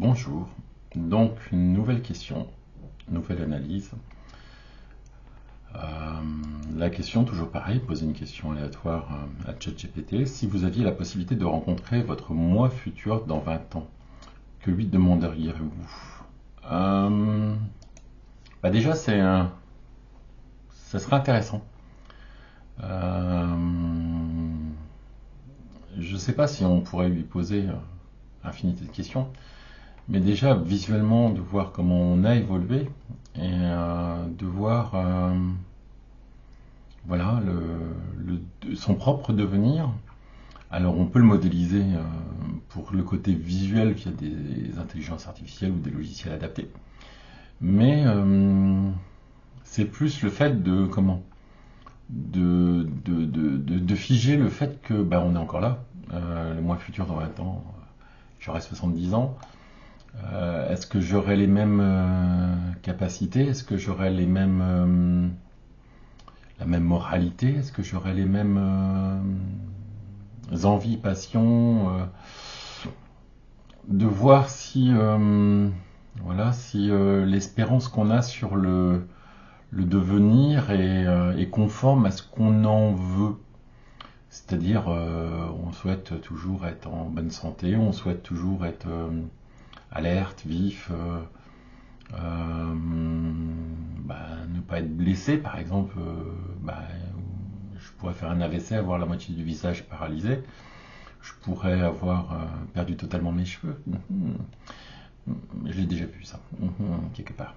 Bonjour, donc une nouvelle question, nouvelle analyse. La question, toujours pareil, poser une question aléatoire à ChatGPT. Si vous aviez la possibilité de rencontrer votre moi futur dans 20 ans, que lui demanderiez-vous? Déjà, ça serait intéressant. Euh, je ne sais pas si on pourrait lui poser infinité de questions. Mais déjà, visuellement, de voir comment on a évolué et de voir voilà, son propre devenir. Alors, on peut le modéliser pour le côté visuel via des intelligences artificielles ou des logiciels adaptés. Mais c'est plus le fait de comment de figer le fait que on est encore là. Le mois futur dans 20 ans, j'aurai 70 ans. Est-ce que j'aurai les mêmes capacités? Est-ce que j'aurai la même moralité? Est-ce que j'aurai les mêmes envies, passions? De voir si, voilà, si l'espérance qu'on a sur le devenir est conforme à ce qu'on en veut. C'est-à-dire, on souhaite toujours être en bonne santé, on souhaite toujours être alerte, vif, ne pas être blessé, par exemple. Je pourrais faire un AVC, avoir la moitié du visage paralysé. Je pourrais avoir perdu totalement mes cheveux. Je l'ai déjà vu ça, quelque part.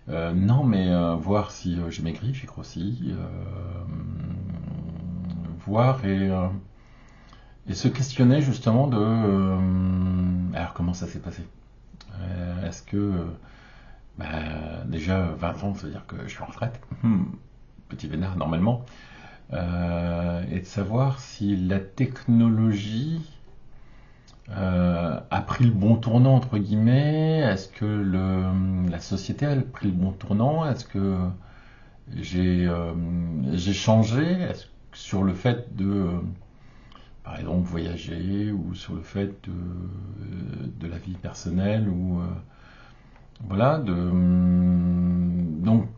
Non, mais voir si j'ai maigri, j'ai grossi, voir et se questionner justement de alors comment ça s'est passé. Est-ce que déjà 20 ans, ça veut dire que je suis en retraite, petit vénard normalement, et de savoir si la technologie a pris le bon tournant entre guillemets. Est-ce que la société a pris le bon tournant? Est-ce que j'ai changé? Sur le fait de par exemple voyager ou sur le fait de la vie personnelle ou voilà donc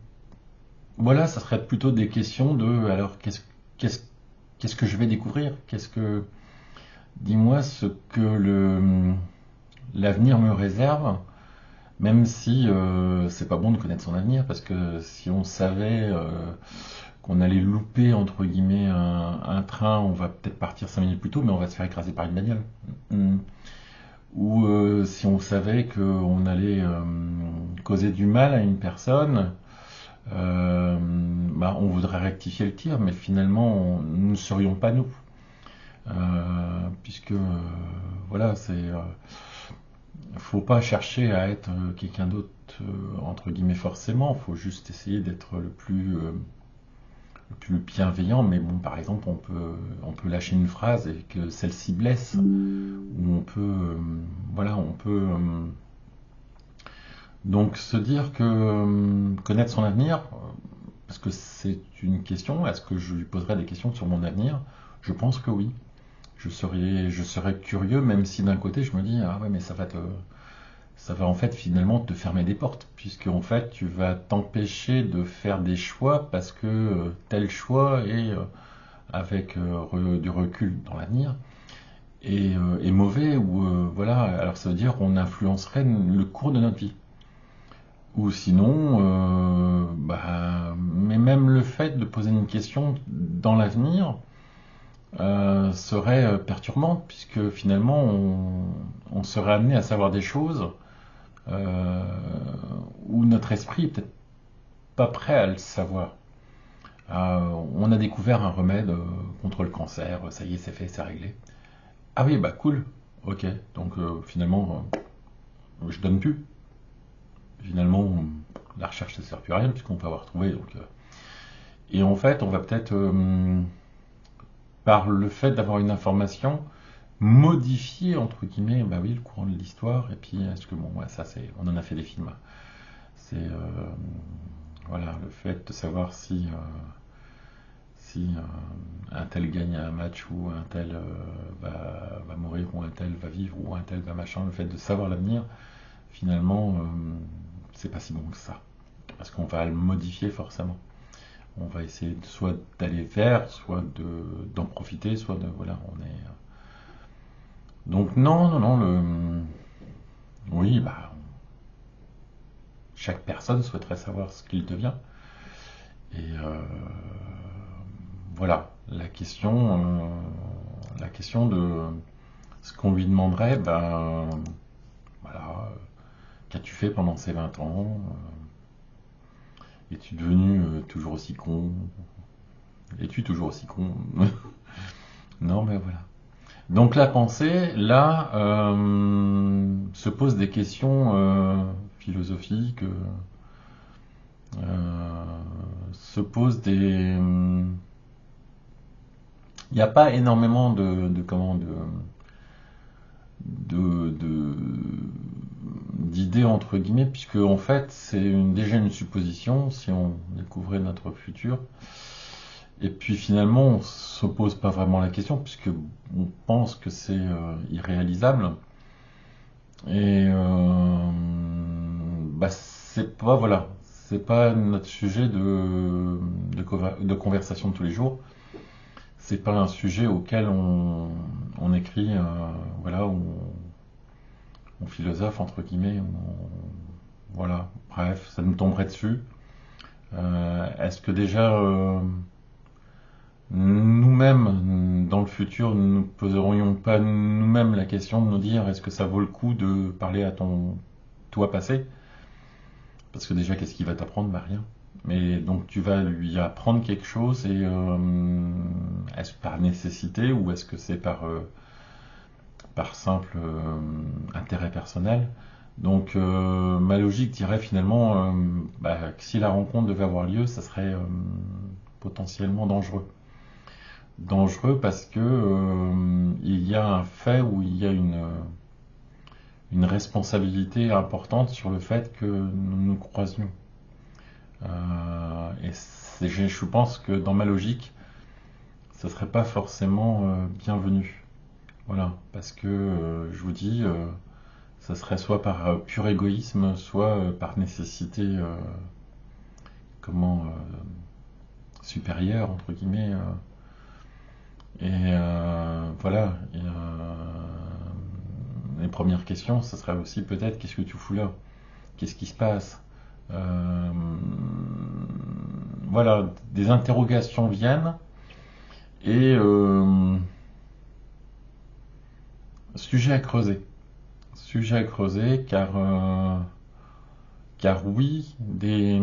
voilà, ça serait plutôt des questions de alors qu'est-ce que je vais découvrir? Dis-moi ce que l'avenir me réserve, même si c'est pas bon de connaître son avenir, parce que si on savait qu'on allait louper entre guillemets un train, on va peut-être partir 5 minutes plus tôt, mais on va se faire écraser par une bagnole. Mm. Ou si on savait qu'on allait causer du mal à une personne, on voudrait rectifier le tir, mais finalement, nous ne serions pas nous. Puisque, voilà, faut pas chercher à être quelqu'un d'autre, entre guillemets, forcément. Faut juste essayer d'être le plus bienveillant. Mais bon, par exemple, on peut lâcher une phrase et que celle-ci blesse. Ou on peut, voilà, on peut. Donc se dire que connaître son avenir, parce que c'est une question, est-ce que je lui poserai des questions sur mon avenir? Je pense que oui. Je serais curieux, même si d'un côté je me dis, ah ouais, mais ça va en fait finalement te fermer des portes, puisque en fait tu vas t'empêcher de faire des choix parce que tel choix est, avec du recul dans l'avenir, est mauvais, ou voilà, alors ça veut dire qu'on influencerait le cours de notre vie. Ou sinon, mais même le fait de poser une question dans l'avenir serait perturbant, puisque finalement on serait amené à savoir des choses euh, où notre esprit est peut-être pas prêt à le savoir. On a découvert un remède contre le cancer, ça y est, c'est fait, c'est réglé. Ah oui, bah cool, ok, donc finalement je donne plus. Finalement, la recherche ne sert plus à rien puisqu'on peut avoir trouvé. Donc, et en fait, on va peut-être, par le fait d'avoir une information, modifier entre guillemets, bah oui, le courant de l'histoire. Et puis, est-ce que bon, ouais, ça c'est, on en a fait des films. C'est voilà, le fait de savoir si un tel gagne un match ou un tel va mourir ou un tel va vivre ou un tel va machin. Le fait de savoir l'avenir, finalement, c'est pas si bon que ça. Parce qu'on va le modifier forcément. On va essayer soit d'aller vers, soit d'en profiter, soit de voilà, on est. Donc non, non, non, oui, bah chaque personne souhaiterait savoir ce qu'il devient. Et voilà, la question de ce qu'on lui demanderait, ben voilà, qu'as-tu fait pendant ces 20 ans? Es-tu devenu toujours aussi con? Es-tu toujours aussi con? Non, mais voilà. Donc la pensée, là, se pose des questions philosophiques, se pose des... Il n'y a pas énormément de- d'idées entre guillemets, puisque en fait c'est déjà une supposition si on découvrait notre futur. Et puis finalement on se pose pas vraiment la question, puisque on pense que c'est irréalisable. Et bah, c'est pas voilà, c'est pas notre sujet de conversation de tous les jours. C'est pas un sujet auquel on écrit, voilà, où on philosophe entre guillemets. Voilà, bref, ça nous tomberait dessus. Est-ce que déjà nous-mêmes, dans le futur, ne nous poserions pas nous-mêmes la question de nous dire est-ce que ça vaut le coup de parler à ton toi passé? Parce que déjà, qu'est-ce qu'il va t'apprendre? Bah rien. Mais donc tu vas lui apprendre quelque chose et est-ce par nécessité ou est-ce que c'est par simple intérêt personnel? Donc ma logique dirait finalement bah, que si la rencontre devait avoir lieu, ça serait potentiellement dangereux. Dangereux parce que il y a un fait où il y a une responsabilité importante sur le fait que nous nous croisions. Et je pense que dans ma logique, ça serait pas forcément bienvenu. Voilà, parce que je vous dis, ça serait soit par pur égoïsme, soit par nécessité, comment supérieure entre guillemets. Et voilà. Et, les premières questions, ça serait aussi peut-être qu'est-ce que tu fous là? Qu'est-ce qui se passe? Euh, voilà, des interrogations viennent et sujet à creuser. Sujet à creuser car oui, des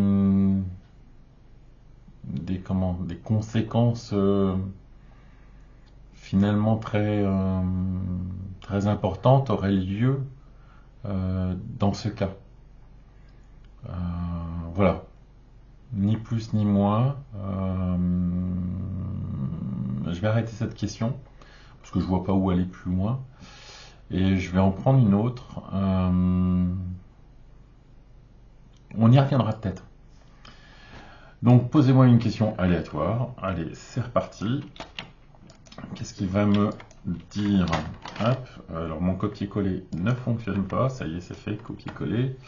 conséquences finalement très importantes auraient lieu dans ce cas. Euh, voilà, ni plus ni moins. Je vais arrêter cette question parce que je vois pas où aller plus loin et je vais en prendre une autre. On y reviendra peut-être. Donc posez-moi une question aléatoire. Allez, c'est reparti. Qu'est-ce qu'il va me dire? Hop, alors mon copier-coller ne fonctionne pas. Ça y est, c'est fait, copier-coller.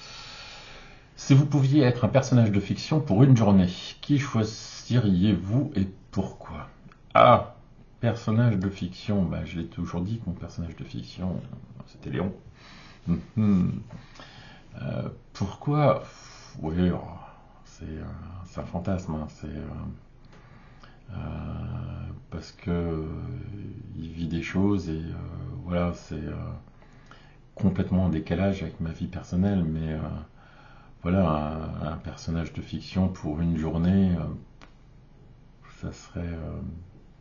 Si vous pouviez être un personnage de fiction pour une journée, qui choisiriez-vous et pourquoi? Ah, personnage de fiction, bah, je l'ai toujours dit que mon personnage de fiction, c'était Léon. Pourquoi? Oui, oh, c'est un fantasme, hein, parce que il vit des choses et voilà, c'est complètement en décalage avec ma vie personnelle, mais voilà, un personnage de fiction pour une journée, ça serait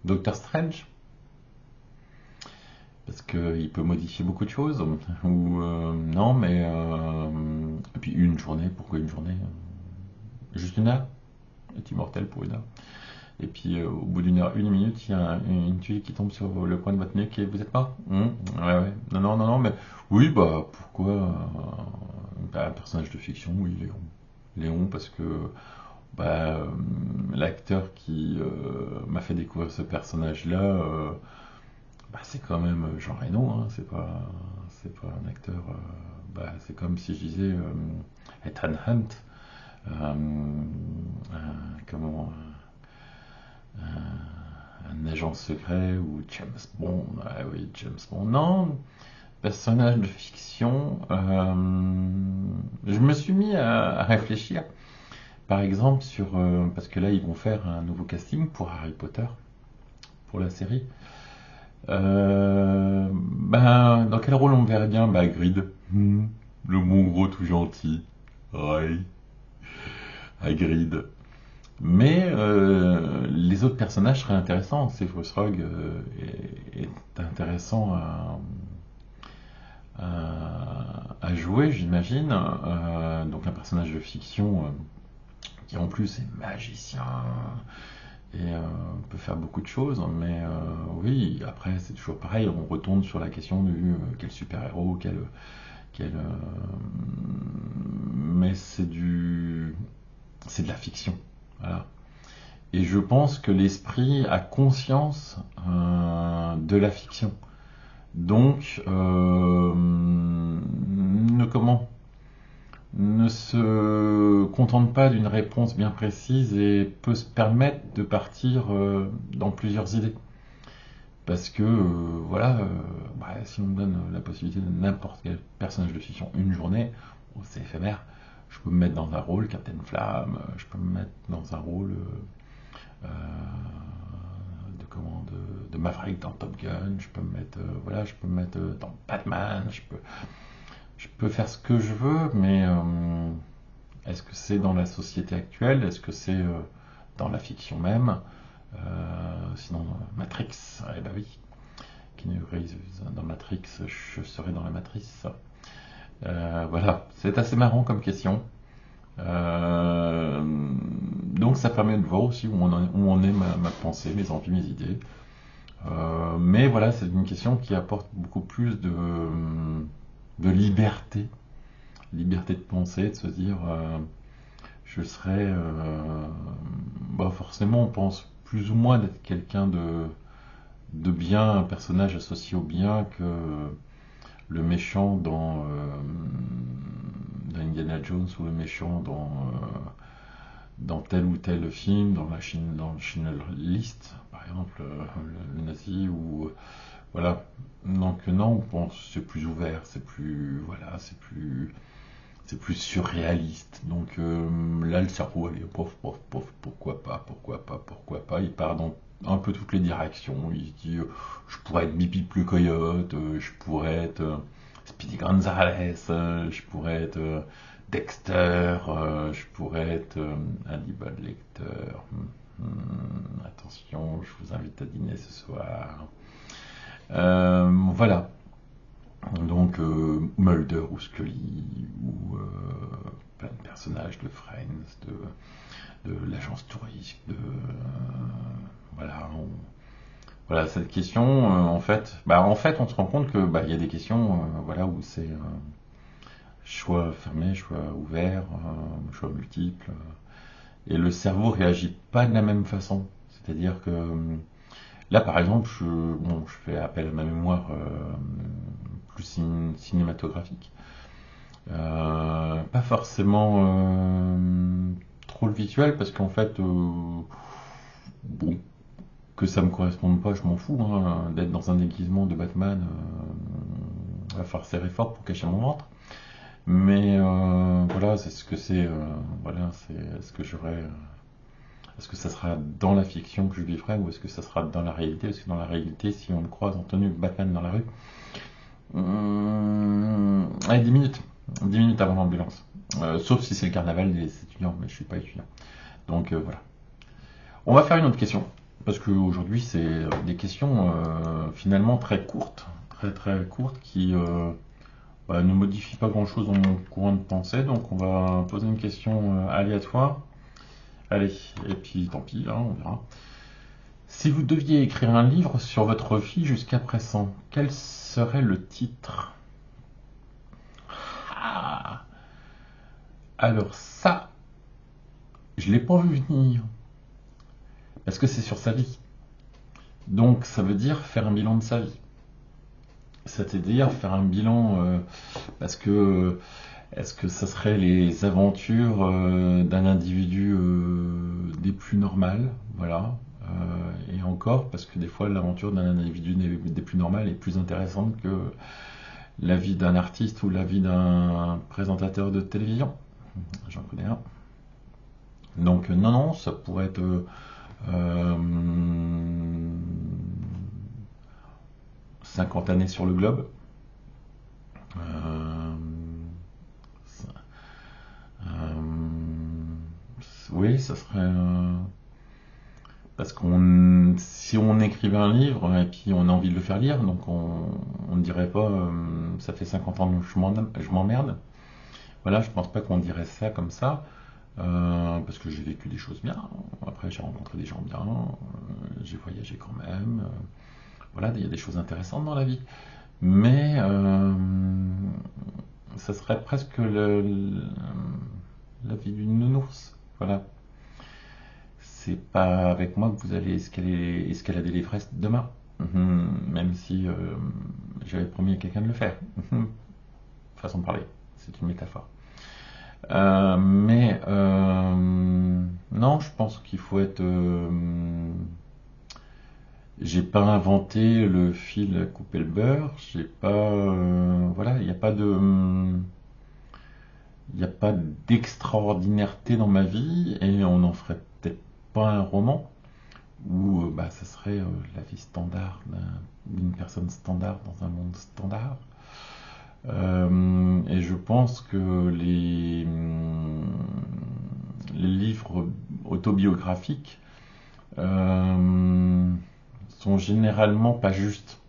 Doctor Strange, parce qu'il peut modifier beaucoup de choses, ou non, mais et puis une journée, pourquoi une journée? Juste une heure? Est immortel pour une heure. Et puis au bout d'une heure, une minute, il y a une tuile qui tombe sur le coin de votre nuque et vous êtes mort. Ouais, ouais. Non, non, non, non, mais oui, bah pourquoi bah, un personnage de fiction, oui, Léon. Léon, parce que bah, l'acteur qui m'a fait découvrir ce personnage-là, bah, c'est quand même Jean Reno, hein, c'est pas un acteur. C'est comme si je disais Ethan Hunt, comment, un agent secret ou James Bond. Ah oui, James Bond. Non, personnage de fiction. Je me suis mis à réfléchir, par exemple, parce que là, ils vont faire un nouveau casting pour Harry Potter, pour la série. Dans quel rôle on me verrait bien? Hagrid. Le bon gros tout gentil. Ouais, Hagrid. Mais les autres personnages seraient intéressants. Severus Rogue est intéressant à jouer, j'imagine. Donc un personnage de fiction qui en plus est magicien et peut faire beaucoup de choses. Mais oui, après c'est toujours pareil. On retourne sur la question du quel super-héros, mais c'est de la fiction. Voilà. Et je pense que l'esprit a conscience de la fiction. Donc, ne se contente pas d'une réponse bien précise et peut se permettre de partir dans plusieurs idées. Parce que, si on me donne la possibilité de n'importe quel personnage de fiction une journée, c'est éphémère. Je peux me mettre dans un rôle Captain Flamme, je peux me mettre dans un rôle euh, de Maverick dans Top Gun, je peux me mettre dans Batman, je peux faire ce que je veux, mais est-ce que c'est dans la société actuelle? Est-ce que c'est dans la fiction même? Sinon, Matrix, eh ben oui. Keanu Reeves dans Matrix, je serai dans la matrice. Voilà, c'est assez marrant comme question. Donc ça permet de voir aussi où on est ma pensée, mes envies, mes idées. Mais voilà, c'est une question qui apporte beaucoup plus de liberté de penser, de se dire je serais forcément on pense plus ou moins d'être quelqu'un de bien, un personnage associé au bien que le méchant dans Indiana Jones ou le méchant dans tel ou tel film, dans le Schindler List, par exemple, le nazi, ou voilà. Donc non, on pense c'est plus ouvert, c'est plus surréaliste. Donc là, le cerveau, allez, pof, pof, pof, pourquoi pas. Il part dans un peu toutes les directions. Il se dit, je pourrais être Bibi plus Coyote, je pourrais être Speedy Gonzales, je pourrais être Dexter, je pourrais être Hannibal Lecter. Attention, je vous invite à dîner ce soir. Voilà. Donc Mulder ou Scully ou plein de personnages de Friends, de l'agence touriste, voilà cette question en fait on se rend compte que il y a des questions où c'est choix fermé, choix ouvert, choix multiple et le cerveau réagit pas de la même façon. C'est-à-dire que là par exemple je fais appel à ma mémoire plus cinématographique. Pas forcément trop le visuel parce qu'en fait que ça me corresponde pas je m'en fous hein, d'être dans un déguisement de Batman va falloir serrer fort pour cacher mon ventre mais voilà c'est ce que c'est est-ce que est-ce que ça sera dans la fiction que je vivrai ou est-ce que ça sera dans la réalité? Parce que dans la réalité si on me croise en tenue de Batman dans la rue allez, 10 minutes avant l'ambulance. Sauf si c'est le carnaval des étudiants, mais je suis pas étudiant. Donc voilà. On va faire une autre question. Parce qu'aujourd'hui, c'est des questions finalement très courtes. Très très courtes qui ne modifient pas grand chose dans mon courant de pensée. Donc on va poser une question aléatoire. Allez, et puis tant pis, hein, on verra. Si vous deviez écrire un livre sur votre vie jusqu'à présent, quel serait le titre? Alors ça, je l'ai pas vu venir. Parce que c'est sur sa vie. Donc ça veut dire faire un bilan de sa vie. C'est-à-dire faire un bilan, parce que est-ce que ça serait les aventures d'un individu des plus normales, voilà, et encore, parce que des fois l'aventure d'un individu des plus normales est plus intéressante que la vie d'un artiste ou la vie d'un présentateur de télévision. J'en connais un. Donc non, non, ça pourrait être euh, 50 années sur le globe. Euh, oui, ça serait. Parce qu'on, si on écrivait un livre et puis on a envie de le faire lire, donc on ne dirait pas ça fait 50 ans que je m'emmerde. Voilà, je pense pas qu'on dirait ça comme ça, parce que j'ai vécu des choses bien. Après, j'ai rencontré des gens bien, j'ai voyagé quand même. Voilà, il y a des choses intéressantes dans la vie. Mais ça serait presque la vie d'une nounours. Voilà. C'est pas avec moi que vous allez escalader l'Everest demain. Même si j'avais promis à quelqu'un de le faire. Façon de parler, c'est une métaphore. Mais non, je pense qu'il faut être. J'ai pas inventé le fil à couper le beurre. J'ai pas. Voilà, il n'y a pas d'extraordinaireté dans ma vie et on n'en ferait peut-être pas un roman où bah, ça serait la vie standard d'une personne standard dans un monde standard. Et je pense que les livres autobiographiques sont généralement pas justes.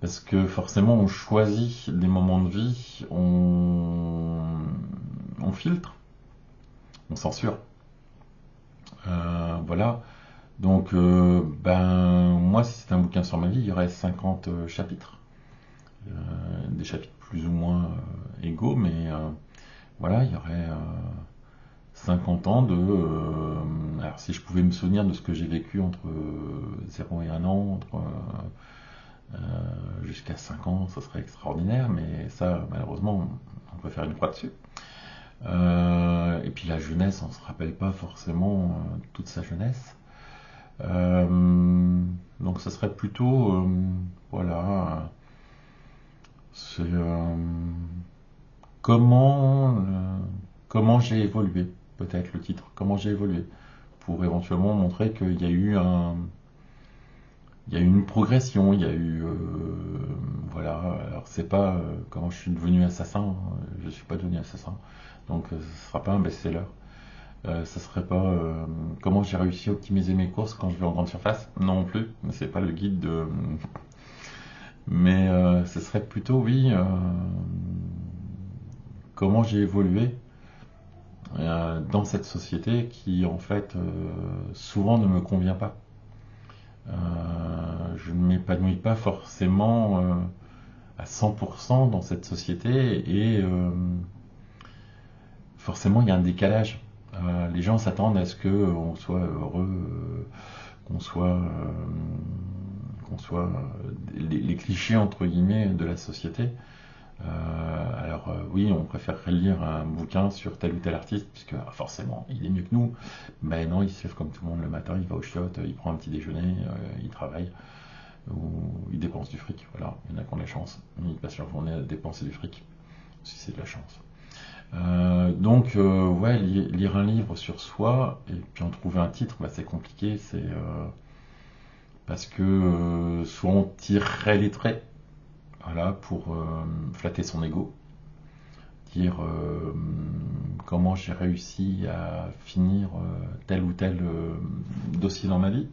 Parce que forcément, on choisit des moments de vie, on filtre, on censure. Voilà. Donc, ben, moi, si c'était un bouquin sur ma vie, il y aurait 50 chapitres. Des chapitres plus ou moins égaux, mais voilà, il y aurait 50 ans de. Alors, si je pouvais me souvenir de ce que j'ai vécu entre 0 et 1 an, jusqu'à 5 ans, ça serait extraordinaire, mais ça, malheureusement, on peut faire une croix dessus. Et puis la jeunesse, on ne se rappelle pas forcément toute sa jeunesse. Donc ça serait plutôt, voilà, c'est comment, comment j'ai évolué, peut-être le titre, comment j'ai évolué, pour éventuellement montrer qu'il y a eu il y a eu une progression, il y a eu, voilà, alors c'est pas comment je suis devenu assassin, je suis pas devenu assassin, donc ce sera pas un best-seller. Ça serait pas comment j'ai réussi à optimiser mes courses quand je vais en grande surface, non plus, c'est pas le guide de. Mais ce serait plutôt, oui, comment j'ai évolué dans cette société qui, en fait, souvent ne me convient pas. Je ne m'épanouis pas forcément à 100% dans cette société et forcément il y a un décalage. Les gens s'attendent à ce qu'on soit heureux, qu'on soit, les clichés entre guillemets de la société. Alors oui, on préférerait lire un bouquin sur tel ou tel artiste, puisque forcément, il est mieux que nous. Mais non, il se lève comme tout le monde le matin, il va au chiottes, il prend un petit déjeuner, il travaille, ou il dépense du fric. Voilà, il y en a qui ont la chance. Il passe leur journée à dépenser du fric, si c'est de la chance. Donc, ouais, lire un livre sur soi, et puis en trouver un titre, bah, c'est compliqué, c'est parce que soit on tirerait les traits, voilà, pour flatter son ego, dire comment j'ai réussi à finir tel ou tel dossier dans ma vie,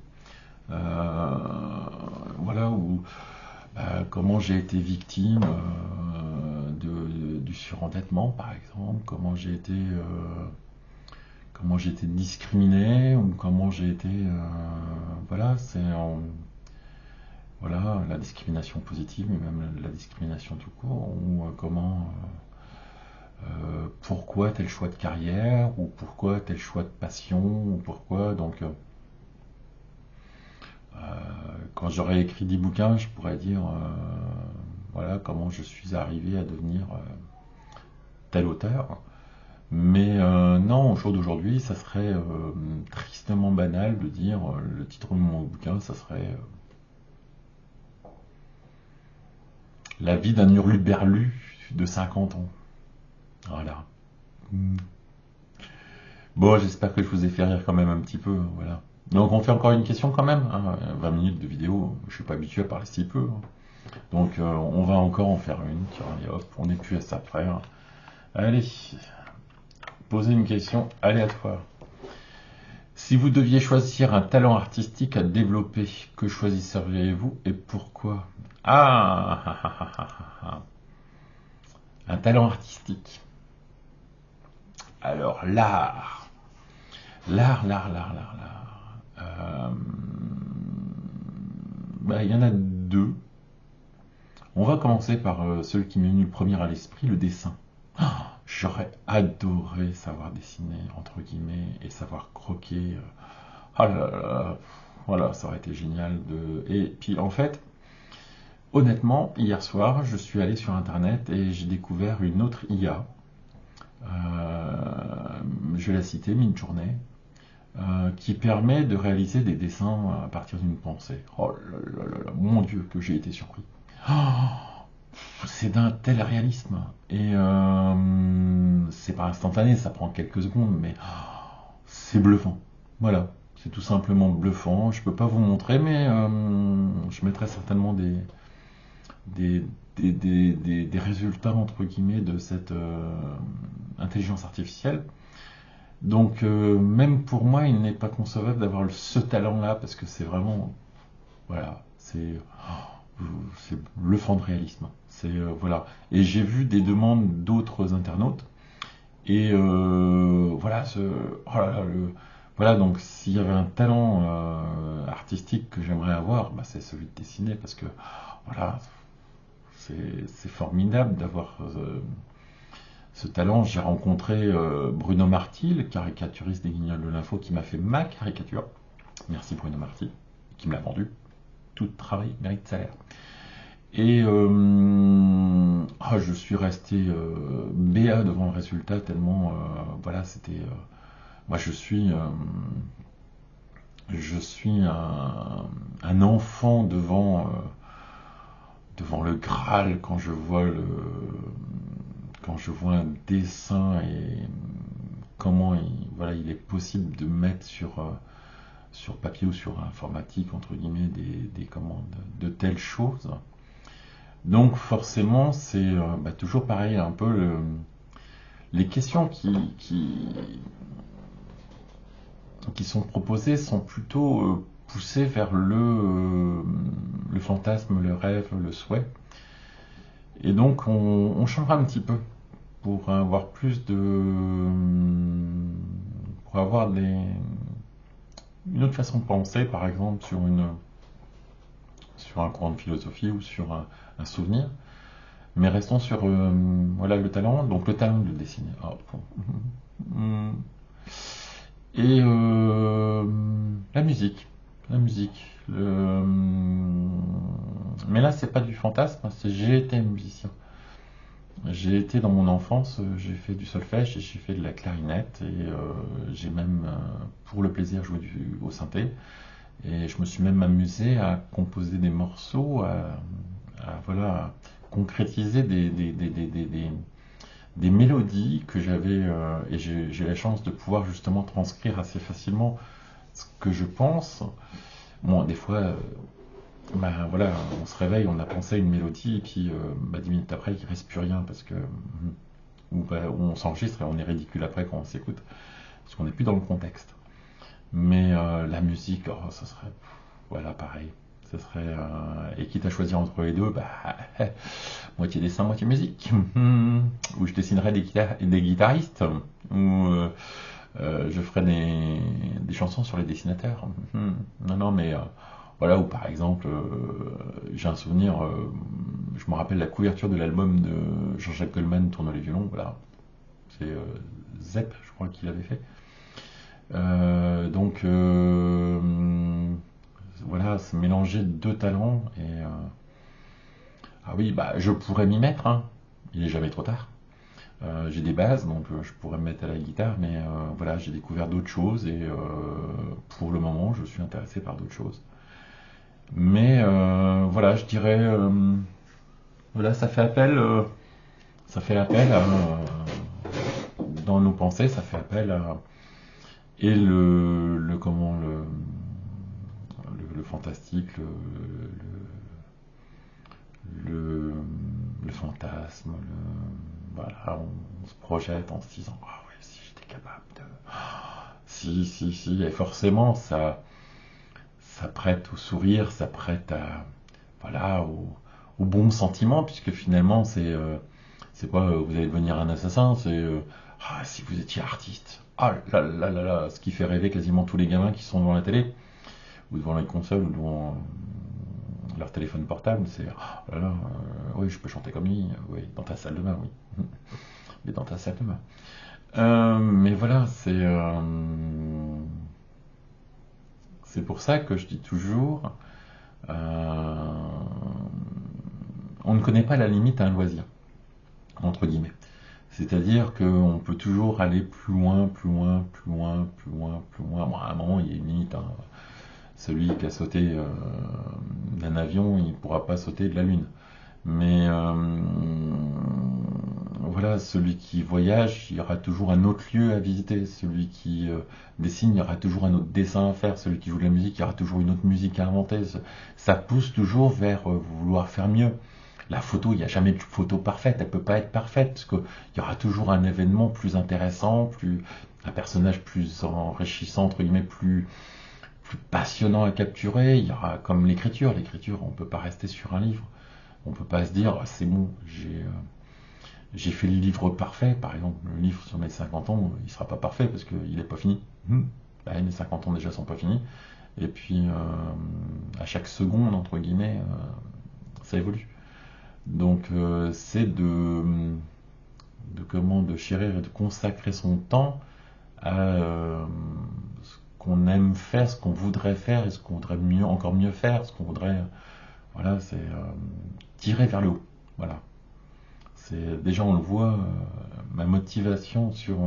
voilà, ou comment j'ai été victime du surendettement, par exemple, comment j'ai été discriminé, ou comment j'ai été, voilà, voilà, la discrimination positive, mais même la discrimination tout court, ou comment, pourquoi tel choix de carrière, ou pourquoi tel choix de passion, ou pourquoi, donc, quand j'aurai écrit 10 bouquins, je pourrais dire, voilà comment je suis arrivé à devenir tel auteur. Mais non, au jour d'aujourd'hui, ça serait tristement banal de dire le titre de mon bouquin, ça serait La vie d'un hurluberlu de 50 ans. Voilà. Bon, j'espère que je vous ai fait rire quand même un petit peu. Voilà. Donc on fait encore une question quand même. Hein. 20 minutes de vidéo, je suis pas habitué à parler si peu. Hein. Donc on va encore en faire une. Tiens, allez hop, on n'est plus à ça près. Hein. Allez, posez une question aléatoire. Si vous deviez choisir un talent artistique à développer, que choisisseriez-vous et pourquoi? Un talent artistique. Alors, l'art. L'art. Il y en a deux. On va commencer par celui qui m'est venu le premier à l'esprit, le dessin. J'aurais adoré savoir dessiner, entre guillemets, et savoir croquer. Ah là là, voilà, ça aurait été génial. Et puis en fait, honnêtement, hier soir, je suis allé sur Internet et j'ai découvert une autre IA. Je vais la citer, Midjourney, qui permet de réaliser des dessins à partir d'une pensée. Oh là, mon Dieu, que j'ai été surpris. C'est d'un tel réalisme. Et c'est pas instantané, ça prend quelques secondes, mais c'est bluffant. Voilà, c'est tout simplement bluffant. Je peux pas vous montrer, mais je mettrai certainement des, des résultats, entre guillemets, de cette intelligence artificielle. Donc, même pour moi, il n'est pas concevable d'avoir ce talent-là, parce que c'est vraiment, voilà, c'est bluffant de réalisme. C'est voilà. Et j'ai vu des demandes d'autres internautes. Et voilà, oh là là, voilà. Donc, s'il y avait un talent artistique que j'aimerais avoir, bah, c'est celui de dessiner, parce que voilà, c'est formidable d'avoir ce talent. J'ai rencontré Bruno Marty, le caricaturiste des Guignols de l'Info, qui m'a fait ma caricature. Merci Bruno Marty, qui me l'a vendu. Tout travail mérite salaire. Et je suis resté béat devant le résultat, tellement voilà, c'était moi je suis un enfant devant le Graal quand je vois un dessin et comment voilà, il est possible de mettre sur papier ou sur informatique, entre guillemets, des commandes de telles choses. Donc forcément, c'est toujours pareil, un peu les questions qui sont proposées sont plutôt poussées vers le fantasme, le rêve, le souhait. Et donc on changera un petit peu pour avoir plus pour avoir une autre façon de penser, par exemple sur un courant de philosophie ou sur un souvenir. Mais restons sur voilà, le talent, donc le talent de dessiner. Et la musique. Mais là, c'est pas du fantasme, c'est j'ai été musicien. J'ai été dans mon enfance, j'ai fait du solfège et j'ai fait de la clarinette et j'ai même, pour le plaisir, joué au synthé. Et je me suis même amusé à composer des morceaux, voilà, à concrétiser des mélodies que j'avais, et j'ai la chance de pouvoir justement transcrire assez facilement ce que je pense. Bon, des fois, voilà, on se réveille, on a pensé à une mélodie, et puis 10 minutes après, il ne reste plus rien, parce que ou on s'enregistre et on est ridicule après quand on s'écoute, parce qu'on n'est plus dans le contexte. Mais la musique, ça serait, voilà, pareil. Ça serait, et quitte à choisir entre les deux, moitié dessin, moitié musique. Ou je dessinerais des guitaristes, ou je ferais des chansons sur les dessinateurs. Non, mais voilà, ou par exemple, j'ai un souvenir, je me rappelle la couverture de l'album de Jean-Jacques Goldman, Tourne les violons, voilà. C'est Zep, je crois qu'il avait fait. Donc voilà, c'est mélanger deux talents et Ah oui, bah je pourrais m'y mettre, hein. Il est jamais trop tard. J'ai des bases, donc je pourrais me mettre à la guitare, mais voilà, j'ai découvert d'autres choses et pour le moment, je suis intéressé par d'autres choses. Mais voilà, je dirais, voilà, ça fait appel à, dans nos pensées, ça fait appel à et le comment le fantastique, le, le fantasme, voilà, on se projette en se disant ah ouais, si j'étais capable de, si, et forcément ça prête au sourire, ça prête à voilà au bon sentiment puisque finalement c'est pas vous allez devenir un assassin, c'est ah, si vous étiez artiste. Ah là là là là, ce qui fait rêver quasiment tous les gamins qui sont devant la télé, ou devant les consoles, ou devant leur téléphone portable, c'est oh là là, oui, je peux chanter comme lui, oui, dans ta salle de bain, oui. Mais dans ta salle de bain. Mais voilà, c'est pour ça que je dis toujours, euh, on ne connaît pas la limite à un loisir, entre guillemets. C'est-à-dire qu'on peut toujours aller plus loin, plus loin, plus loin, plus loin, plus loin. Bon, à un moment, il y a une limite, hein. Celui qui a sauté d'un avion, il ne pourra pas sauter de la Lune. Mais voilà, celui qui voyage, il y aura toujours un autre lieu à visiter. Celui qui dessine, il y aura toujours un autre dessin à faire. Celui qui joue de la musique, il y aura toujours une autre musique à inventer. Ça pousse toujours vers vouloir faire mieux. La photo, il n'y a jamais de photo parfaite. Elle ne peut pas être parfaite parce qu'il y aura toujours un événement plus intéressant, un personnage plus enrichissant, entre guillemets, plus passionnant à capturer. Il y aura comme l'écriture. L'écriture, on ne peut pas rester sur un livre. On ne peut pas se dire, ah, c'est bon, j'ai fait le livre parfait. Par exemple, le livre sur mes 50 ans, il ne sera pas parfait parce qu'il n'est pas fini. Bah, mes 50 ans déjà sont pas finis. Et puis, à chaque seconde, entre guillemets, ça évolue. Donc, c'est de chérir et de consacrer son temps à ce qu'on aime faire, ce qu'on voudrait faire et ce qu'on voudrait encore mieux faire, ce qu'on voudrait. Voilà, c'est tirer vers le haut. Voilà. C'est déjà on le voit, ma motivation sur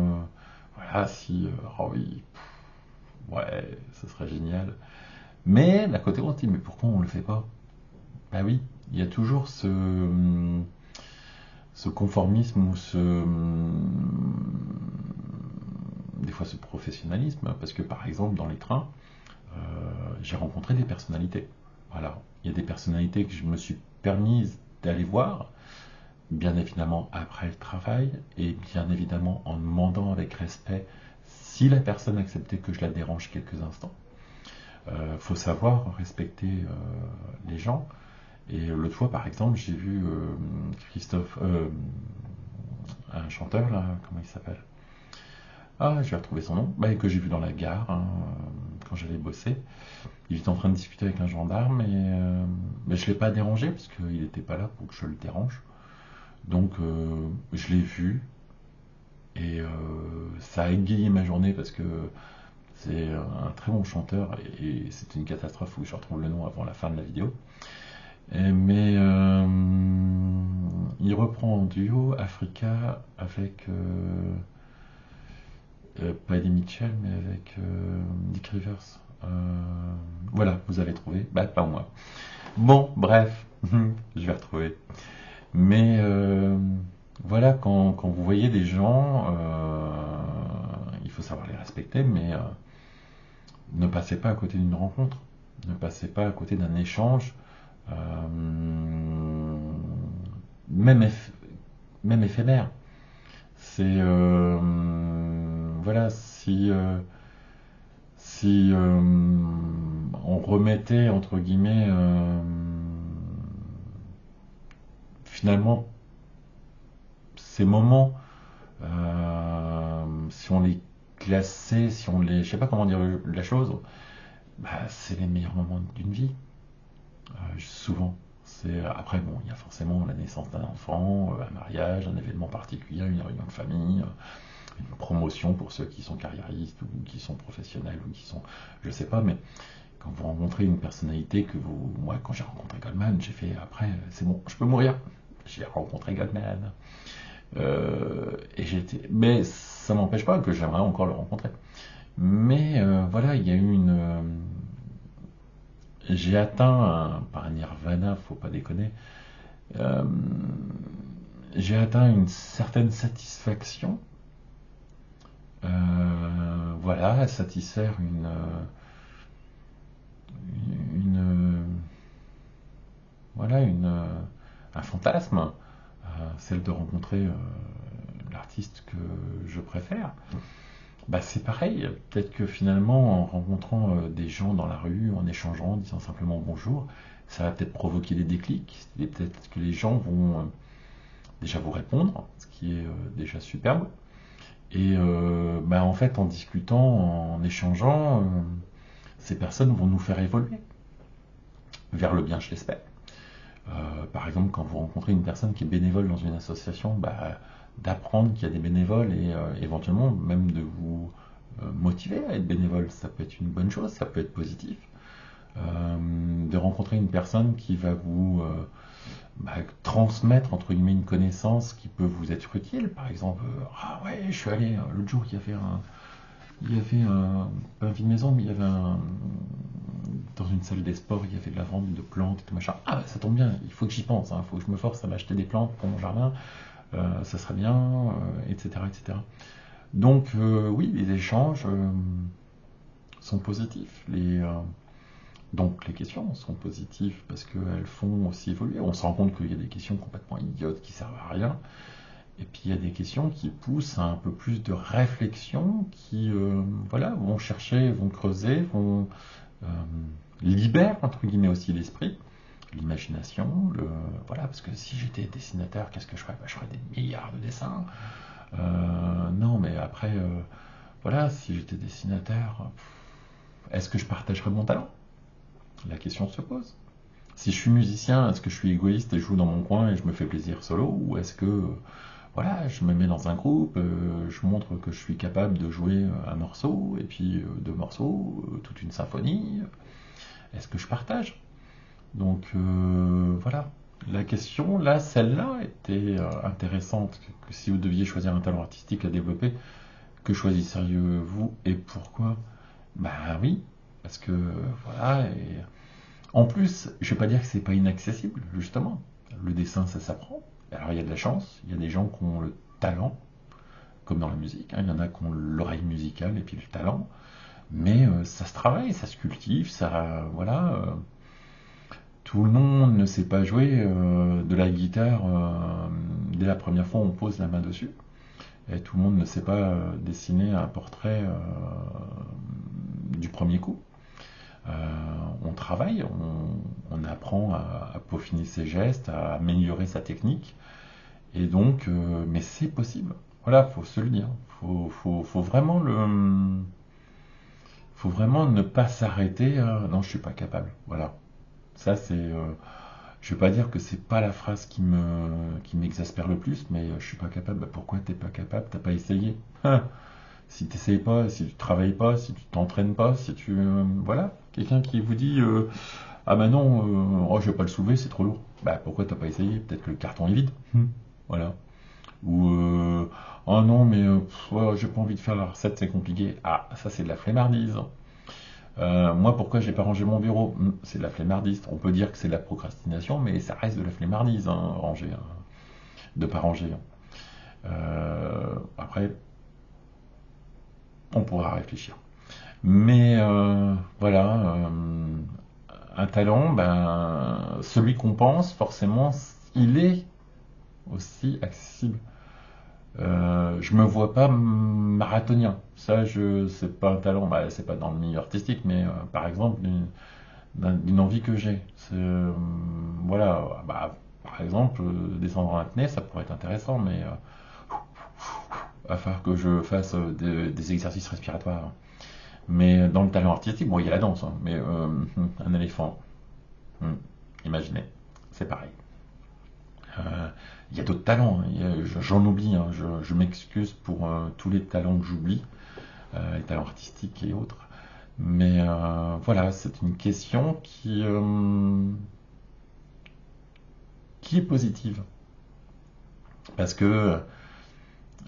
voilà si oh oui, ouais, ce serait génial. Mais d'un côté on se dit mais pourquoi on le fait pas? Bah oui, il y a toujours ce conformisme ou des fois ce professionnalisme parce que par exemple dans les trains j'ai rencontré des personnalités. Voilà, il y a des personnalités que je me suis permise d'aller voir, bien évidemment après le travail, et bien évidemment en demandant avec respect si la personne acceptait que je la dérange quelques instants. Faut savoir respecter les gens. Et l'autre fois, par exemple, j'ai vu Christophe, un chanteur là, comment il s'appelle? Ah, je vais retrouver son nom, bah, que j'ai vu dans la gare hein, quand j'allais bosser. Il était en train de discuter avec un gendarme et mais je ne l'ai pas dérangé parce qu'il n'était pas là pour que je le dérange. Donc je l'ai vu et ça a égayé ma journée parce que c'est un très bon chanteur et c'est une catastrophe où je retrouve le nom avant la fin de la vidéo. Mais il reprend en duo Africa avec pas Eddie Mitchell mais avec Dick Rivers. Voilà, vous avez trouvé. Bah pas moi. Bon, bref, je vais retrouver. Mais voilà, quand vous voyez des gens, il faut savoir les respecter, mais ne passez pas à côté d'une rencontre, ne passez pas à côté d'un échange, euh, même, même éphémère. C'est voilà, si on remettait entre guillemets finalement ces moments, si on les classait, si on les, je sais pas comment dire la chose, bah, c'est les meilleurs moments d'une vie. Souvent, c'est après bon, il y a forcément la naissance d'un enfant, un mariage, un événement particulier, une réunion de famille, une promotion pour ceux qui sont carriéristes ou qui sont professionnels ou qui sont, je sais pas, mais Quand vous rencontrez une personnalité que vous... Moi, quand j'ai rencontré Goldman, j'ai fait après, c'est bon, je peux mourir. J'ai rencontré Goldman. Mais ça n'empêche pas que j'aimerais encore le rencontrer. Mais voilà, il y a eu j'ai atteint, par un nirvana, faut pas déconner, euh, j'ai atteint une certaine satisfaction. Voilà, satisfaire voilà, un fantasme, celle de rencontrer l'artiste que je préfère. Bah, c'est pareil, peut-être que finalement, en rencontrant des gens dans la rue, en échangeant, en disant simplement bonjour, ça va peut-être provoquer des déclics, et peut-être que les gens vont déjà vous répondre, ce qui est déjà superbe. Et bah, en fait, en discutant, en échangeant, ces personnes vont nous faire évoluer vers le bien, je l'espère. Par exemple, quand vous rencontrez une personne qui est bénévole dans une association, bah, d'apprendre qu'il y a des bénévoles et éventuellement même de vous motiver à être bénévole, ça peut être une bonne chose, ça peut être positif. De rencontrer une personne qui va vous bah, transmettre entre guillemets une connaissance qui peut vous être utile. Par exemple, ah ouais, je suis allé l'autre jour, il y avait pas un vide maison, mais il y avait dans une salle des sports, il y avait de la vente de plantes et tout machin. Ah, bah, ça tombe bien, il faut que j'y pense, il faut que je me force à m'acheter des plantes pour mon jardin, ça serait bien, etc., etc. Donc, oui, les échanges sont positifs. Donc, les questions sont positives parce qu'elles font aussi évoluer. On se rend compte qu'il y a des questions complètement idiotes qui servent à rien. Et puis il y a des questions qui poussent à un peu plus de réflexion, qui voilà, vont chercher, vont creuser, vont euh, libérer entre guillemets aussi l'esprit, l'imagination, voilà, parce que si j'étais dessinateur, qu'est-ce que je ferais? Bah, je ferais des milliards de dessins. Non, mais après, voilà, si j'étais dessinateur, est-ce que je partagerais mon talent? La question se pose. Si je suis musicien, est-ce que je suis égoïste et je joue dans mon coin et je me fais plaisir solo, ou est-ce que voilà, je me mets dans un groupe, je montre que je suis capable de jouer un morceau, et puis deux morceaux, toute une symphonie. Est-ce que je partage? Donc voilà. La question, là, celle-là, était intéressante. Que si vous deviez choisir un talent artistique à développer, que choisisseriez-vous et pourquoi? Bah oui, parce que voilà. Et en plus, je ne vais pas dire que c'est pas inaccessible, justement. Le dessin, ça s'apprend. Alors il y a de la chance, il y a des gens qui ont le talent, comme dans la musique, il y en a qui ont l'oreille musicale et puis le talent, mais ça se travaille, ça se cultive, ça, voilà. Tout le monde ne sait pas jouer de la guitare dès la première fois où on pose la main dessus, et tout le monde ne sait pas dessiner un portrait du premier coup. On travaille, on apprend à peaufiner ses gestes, à améliorer sa technique. Et donc, mais c'est possible. Voilà, faut se le dire. Faut vraiment faut vraiment ne pas s'arrêter. Non, je suis pas capable. Voilà. Ça, c'est. Je vais pas dire que c'est pas la phrase qui m'exaspère le plus, mais je suis pas capable. Bah, pourquoi t'es pas capable? T'as pas essayé. Si t'essayes pas, si tu travailles pas, si tu t'entraînes pas, si tu voilà, quelqu'un qui vous dit ah bah non, oh, je vais pas le soulever, c'est trop lourd. Bah pourquoi t'as pas essayé? Peut-être que le carton est vide. Voilà. Ou oh non mais ouais, j'ai pas envie de faire la recette, c'est compliqué. Ah ça c'est de la flemmardise. Moi pourquoi j'ai pas rangé mon bureau? C'est de la flemmardise. On peut dire que c'est de la procrastination, mais ça reste de la flemmardise, ranger, de pas ranger. Après on pourra réfléchir. Mais voilà, un talent, ben, celui qu'on pense, forcément, il est aussi accessible. Je me vois pas marathonien. Ça, c'est pas un talent. Bah, c'est pas dans le milieu artistique, mais par exemple, d'une envie que j'ai. Voilà, bah, par exemple, descendre en apnée, ça pourrait être intéressant, mais il va falloir que je fasse des exercices respiratoires. Mais dans le talent artistique, bon, il y a la danse, mais un éléphant, hmm, imaginez, c'est pareil. Euh, il y a d'autres talents, j'en oublie, je m'excuse pour tous les talents que j'oublie, les talents artistiques et autres. Mais voilà, c'est une question qui est positive. Parce que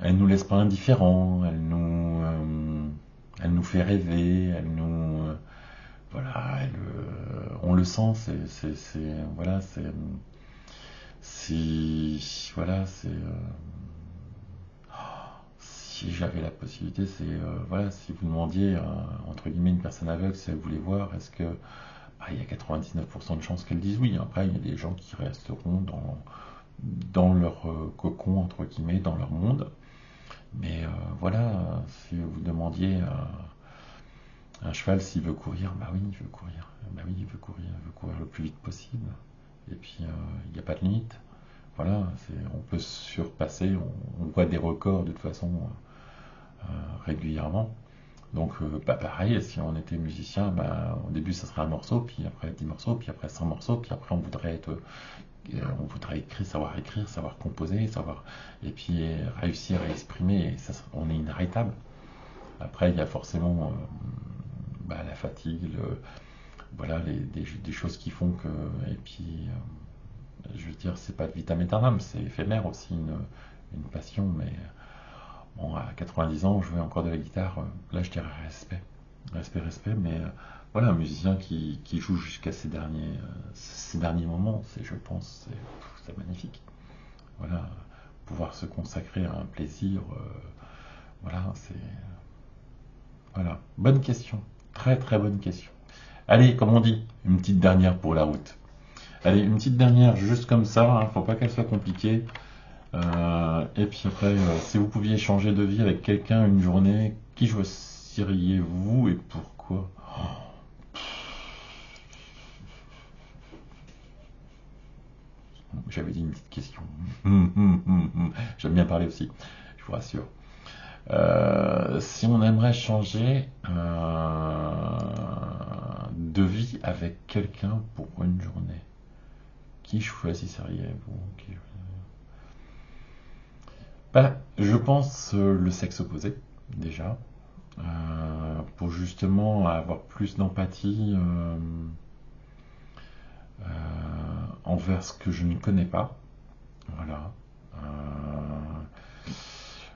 elle nous laisse pas indifférents, elle nous fait rêver, voilà, on le sent, voilà, voilà, si j'avais la possibilité, voilà, si vous demandiez, entre guillemets, une personne aveugle si elle voulait voir, est-ce que, il y a 99% de chances qu'elle dise oui. Après, il y a des gens qui resteront dans leur cocon, entre guillemets, dans leur monde. Mais voilà, si vous demandiez un cheval s'il veut courir, bah oui, il veut courir. Bah oui, il veut courir le plus vite possible. Et puis, il n'y a pas de limite. Voilà, on peut surpasser, on voit des records de toute façon régulièrement. Donc, bah pareil, si on était musicien, bah, au début ça serait un morceau, puis après 10 morceaux, puis après 100 morceaux, puis après on voudrait écrire, savoir composer, et puis réussir à exprimer, et ça, on est inarrêtable. Après, il y a forcément la fatigue, voilà, des choses qui font que, et puis, je veux dire, c'est pas de vitam aeternam, c'est éphémère aussi une passion, mais bon, à 90 ans, jouer encore de la guitare, là je dirais respect. Respect, mais voilà, un musicien qui joue jusqu'à ces derniers moments, je pense, c'est magnifique. Voilà, pouvoir se consacrer à un plaisir, voilà, voilà, bonne question, très très bonne question. Allez, comme on dit, une petite dernière pour la route. Allez, une petite dernière, juste comme ça, hein, faut pas qu'elle soit compliquée. Et puis après, si vous pouviez changer de vie avec quelqu'un une journée, qui choisiriez-vous et pourquoi? J'avais dit une petite question. J'aime bien parler aussi, je vous rassure. Si on aimerait changer de vie avec quelqu'un pour une journée, qui choisiriez-vous? Je pense le sexe opposé, déjà, pour justement avoir plus d'empathie envers ce que je ne connais pas. Voilà.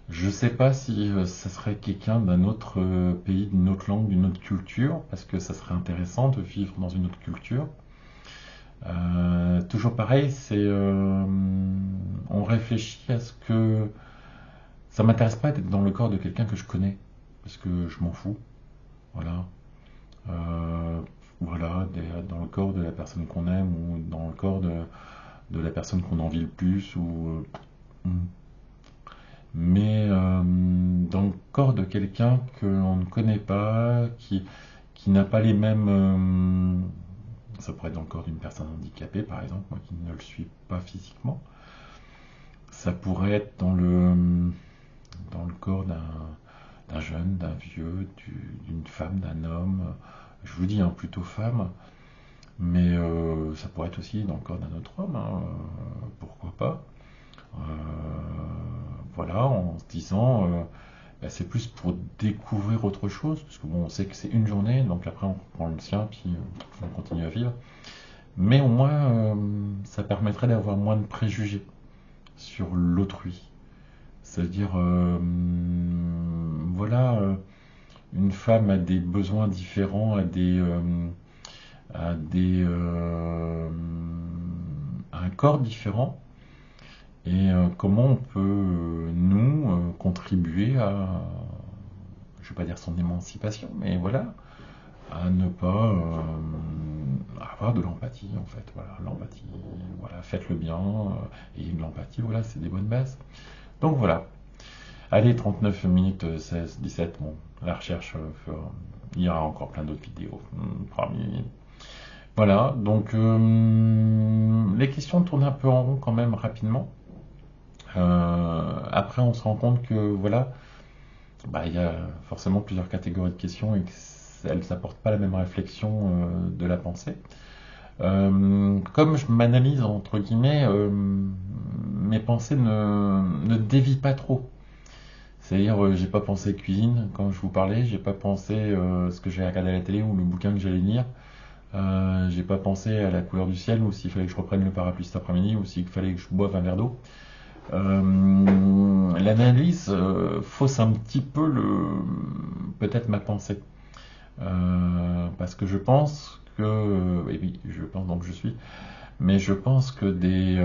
Je sais pas si ça serait quelqu'un d'un autre pays, d'une autre langue, d'une autre culture, parce que ça serait intéressant de vivre dans une autre culture. Toujours pareil, on réfléchit à ce que ça m'intéresse pas d'être dans le corps de quelqu'un que je connais, parce que je m'en fous. Voilà. Euh, voilà, dans le corps de la personne qu'on aime ou dans le corps de la personne qu'on envie le plus mais dans le corps de quelqu'un qu'on ne connaît pas, qui n'a pas les mêmes. Ça pourrait être dans le corps d'une personne handicapée, par exemple, moi qui ne le suis pas physiquement. Ça pourrait être dans le corps d'un jeune, d'un vieux, d'une femme, d'un homme. Je vous dis plutôt femme, mais ça pourrait être aussi dans le corps d'un autre homme, hein, pourquoi pas. Euh, voilà, en se disant, c'est plus pour découvrir autre chose, parce que bon, on sait que c'est une journée, donc après on reprend le sien, puis on continue à vivre. Mais au moins, ça permettrait d'avoir moins de préjugés sur l'autrui. C'est-à-dire, voilà, une femme a des besoins différents, a un corps différent, et comment on peut, nous, contribuer je ne vais pas dire son émancipation, mais voilà, à ne pas avoir de l'empathie, en fait. Voilà, l'empathie, voilà, faites le bien, et l'empathie, voilà, c'est des bonnes bases. Donc voilà. Allez, 39 minutes 16, 17, bon, la recherche, il y aura encore plein d'autres vidéos. Promis. Voilà, donc les questions tournent un peu en rond quand même rapidement. Après, on se rend compte que voilà, il y a forcément plusieurs catégories de questions et qu'elles n'apportent pas la même réflexion de la pensée. Comme je m'analyse entre guillemets, mes pensées ne dévient pas trop. C'est-à-dire, j'ai pas pensé cuisine quand je vous parlais, j'ai pas pensé ce que j'ai regardé à la télé ou le bouquin que j'allais lire. J'ai pas pensé à la couleur du ciel ou s'il fallait que je reprenne le parapluie cet après-midi ou s'il fallait que je boive un verre d'eau. L'analyse fausse un petit peu peut-être ma pensée. Parce que je pense que, et oui, je pense donc je suis, mais je pense que des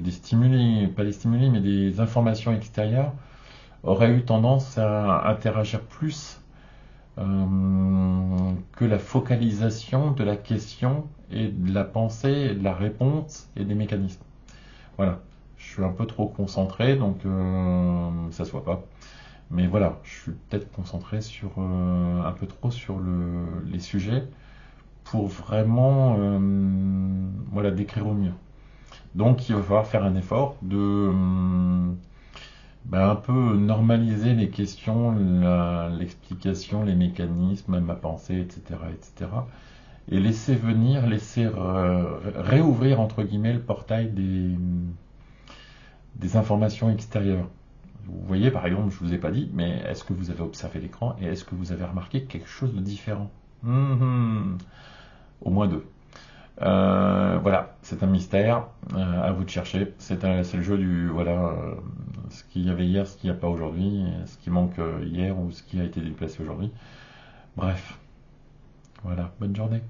stimuli, pas des stimuli, mais des informations extérieures auraient eu tendance à interagir plus que la focalisation de la question et de la pensée, et de la réponse et des mécanismes. Voilà. Je suis un peu trop concentré, donc ça se voit pas. Mais voilà, je suis peut-être concentré sur un peu trop sur les sujets pour vraiment voilà, décrire au mieux. Donc il va falloir faire un effort de un peu normaliser les questions, l'explication, les mécanismes, ma pensée, etc., etc. Et laisser venir, laisser réouvrir entre guillemets le portail des informations extérieures. Vous voyez, par exemple, je ne vous ai pas dit, mais est-ce que vous avez observé l'écran et est-ce que vous avez remarqué quelque chose de différent? Au moins deux. Voilà, c'est un mystère, à vous de chercher. C'est le jeu du voilà, ce qu'il y avait hier, ce qu'il n'y a pas aujourd'hui, ce qui manque hier ou ce qui a été déplacé aujourd'hui. Bref, voilà, bonne journée.